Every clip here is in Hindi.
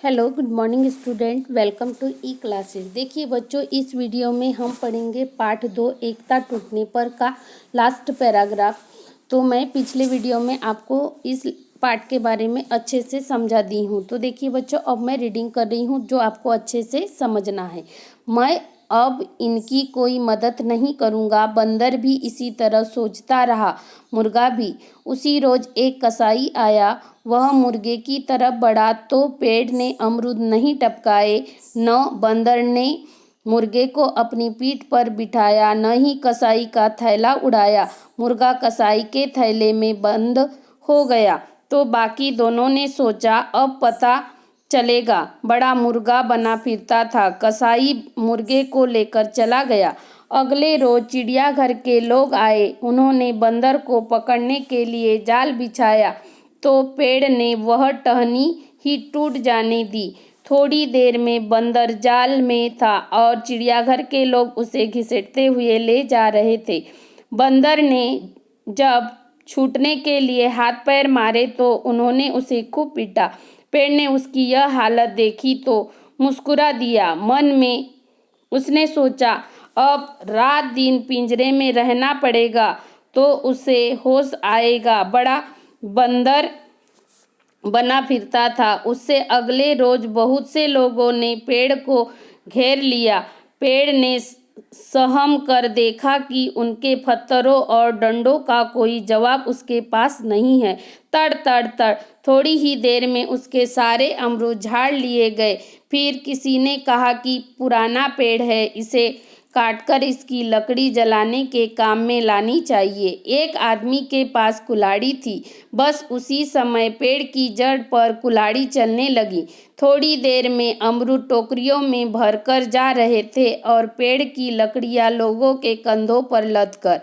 Hello good morning student, welcome to E classes. देखिए बच्चों, इस वीडियो में हम पढ़ेंगे पार्ट 2 एकता टूटने पर का लास्ट पैराग्राफ। तो मैं पिछले वीडियो में आपको इस पार्ट के बारे में अच्छे से समझा दी हूँ। तो देखिए बच्चों, अब मैं रीडिंग कर रही हूँ जो आपको अच्छे से समझना है। मैं अब इनकी कोई मदद नहीं करूँगा। बंदर भी इसी तरह सोचता रहा, मुर्गा भी। उसी रोज एक कसाई आया। वह मुर्गे की तरफ बढ़ा तो पेड़ ने अमरूद नहीं टपकाए, न बंदर ने मुर्गे को अपनी पीठ पर बिठाया, न ही कसाई का थैला उड़ाया। मुर्गा कसाई के थैले में बंद हो गया। तो बाकी दोनों ने सोचा अब पता चलेगा। बड़ा मुर्गा बना फिरता था। कसाई मुर्गे को लेकर चला गया। अगले रोज चिड़ियाघर के लोग आए। उन्होंने बंदर को पकड़ने के लिए जाल बिछाया तो पेड़ ने वह टहनी ही टूट जाने दी। थोड़ी देर में बंदर जाल में था और चिड़ियाघर के लोग उसे घसीटते हुए ले जा रहे थे। बंदर ने जब छूटने के लिए हाथ पैर मारे तो उन्होंने उसे खूब पीटा। पेड़ ने उसकी यह हालत देखी तो मुस्कुरा दिया। मन में उसने सोचा अब रात दिन पिंजरे में रहना पड़ेगा तो उसे होश आएगा। बड़ा बंदर बना फिरता था। उससे अगले रोज बहुत से लोगों ने पेड़ को घेर लिया। पेड़ ने सहम कर देखा कि उनके पत्थरों और डंडों का कोई जवाब उसके पास नहीं है। तड़ तड़ तड़ थोड़ी ही देर में उसके सारे अमरूद झाड़ लिए गए। फिर किसी ने कहा कि पुराना पेड़ है, इसे काटकर इसकी लकड़ी जलाने के काम में लानी चाहिए। एक आदमी के पास कुल्हाड़ी थी। बस उसी समय पेड़ की जड़ पर कुल्हाड़ी चलने लगी। थोड़ी देर में अमरूद टोकरियों में भरकर जा रहे थे और पेड़ की लकड़ियां लोगों के कंधों पर लदकर।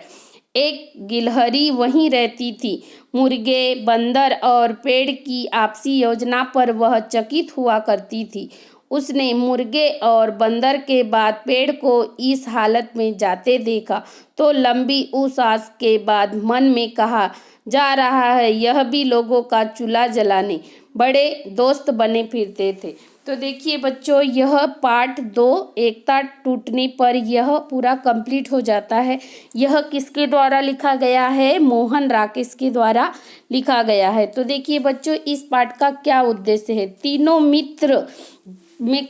एक गिलहरी वहीं रहती थी। मुर्गे, बंदर और पेड़ की आपसी योजना पर वह चकित हुआ करती थी। उसने मुर्गे और बंदर के बाद पेड़ को इस हालत में जाते देखा तो लंबी सांस के बाद मन में कहा, जा रहा है यह भी लोगों का चूल्हा जलाने। बड़े दोस्त बने फिरते थे। तो देखिए बच्चों, यह पार्ट 2 एकता टूटने पर यह पूरा कंप्लीट हो जाता है। यह किसके द्वारा लिखा गया है? मोहन राकेश के द्वारा लिखा गया है। तो देखिए बच्चों, इस पार्ट का क्या उद्देश्य है? तीनों मित्र में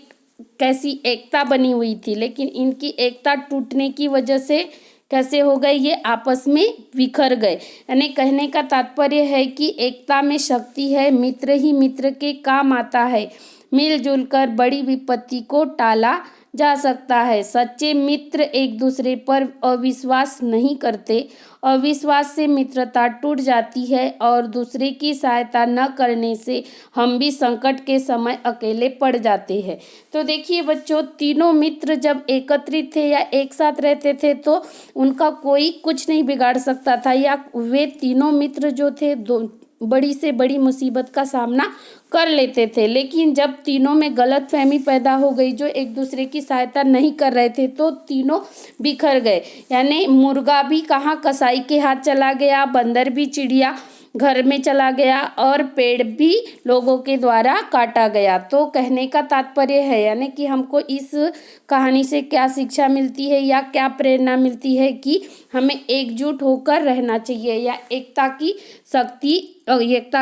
कैसी एकता बनी हुई थी, लेकिन इनकी एकता टूटने की वजह से कैसे हो गए? ये आपस में बिखर गए। यानी कहने का तात्पर्य है कि एकता में शक्ति है। मित्र ही मित्र के काम आता है। मिलजुल कर बड़ी विपत्ति को टाला जा सकता है। सच्चे मित्र एक दूसरे पर अविश्वास नहीं करते। अविश्वास से मित्रता टूट जाती है और दूसरे की सहायता न करने से हम भी संकट के समय अकेले पड़ जाते हैं। तो देखिए बच्चों, तीनों मित्र जब एकत्रित थे या एक साथ रहते थे तो उनका कोई कुछ नहीं बिगाड़ सकता था, या वे तीनों मित्र जो थे बड़ी से बड़ी मुसीबत का सामना कर लेते थे। लेकिन जब तीनों में गलतफहमी पैदा हो गई, जो एक दूसरे की सहायता नहीं कर रहे थे, तो तीनों बिखर गए। यानी मुर्गा भी कहाँ कसाई के हाथ चला गया, बंदर भी चिड़िया घर में चला गया और पेड़ भी लोगों के द्वारा काटा गया। तो कहने का तात्पर्य है, यानी कि हमको इस कहानी से क्या शिक्षा मिलती है या क्या प्रेरणा मिलती है कि हमें एकजुट होकर रहना चाहिए, या एकता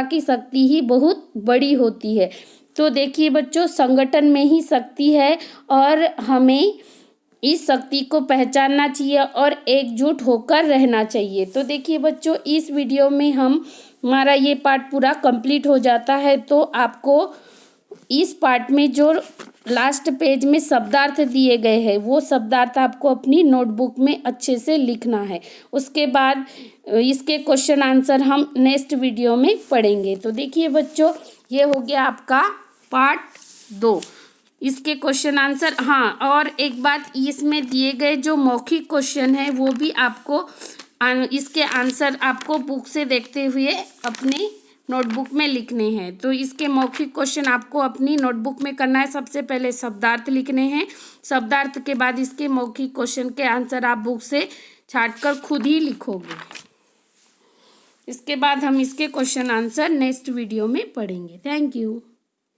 की शक्ति ही बहुत बड़ी होती है। तो देखिए बच्चों, संगठन में ही शक्ति है और हमें इस शक्ति को पहचानना चाहिए और एकजुट होकर रहना चाहिए। तो देखिए बच्चों, इस वीडियो में हमारा ये पार्ट पूरा कंप्लीट हो जाता है। तो आपको इस पार्ट में जो लास्ट पेज में शब्दार्थ दिए गए हैं, वो शब्दार्थ आपको अपनी नोटबुक में अच्छे से लिखना है। उसके बाद इसके क्वेश्चन आंसर हम नेक्स्ट वीडियो में पढ़ेंगे। तो देखिए बच्चों, ये हो गया आपका पार्ट 2। इसके क्वेश्चन आंसर, हाँ, और एक बात, इसमें दिए गए जो मौखिक क्वेश्चन है वो भी आपको इसके आंसर आपको बुक से देखते हुए अपने नोटबुक में लिखने हैं। तो इसके मौखिक क्वेश्चन आपको अपनी नोटबुक में करना है। सबसे पहले शब्दार्थ लिखने हैं। शब्दार्थ के बाद इसके मौखिक क्वेश्चन के आंसर आप बुक से छांटकर खुद ही लिखोगे। इसके बाद हम इसके क्वेश्चन आंसर नेक्स्ट वीडियो में पढ़ेंगे। Thank you.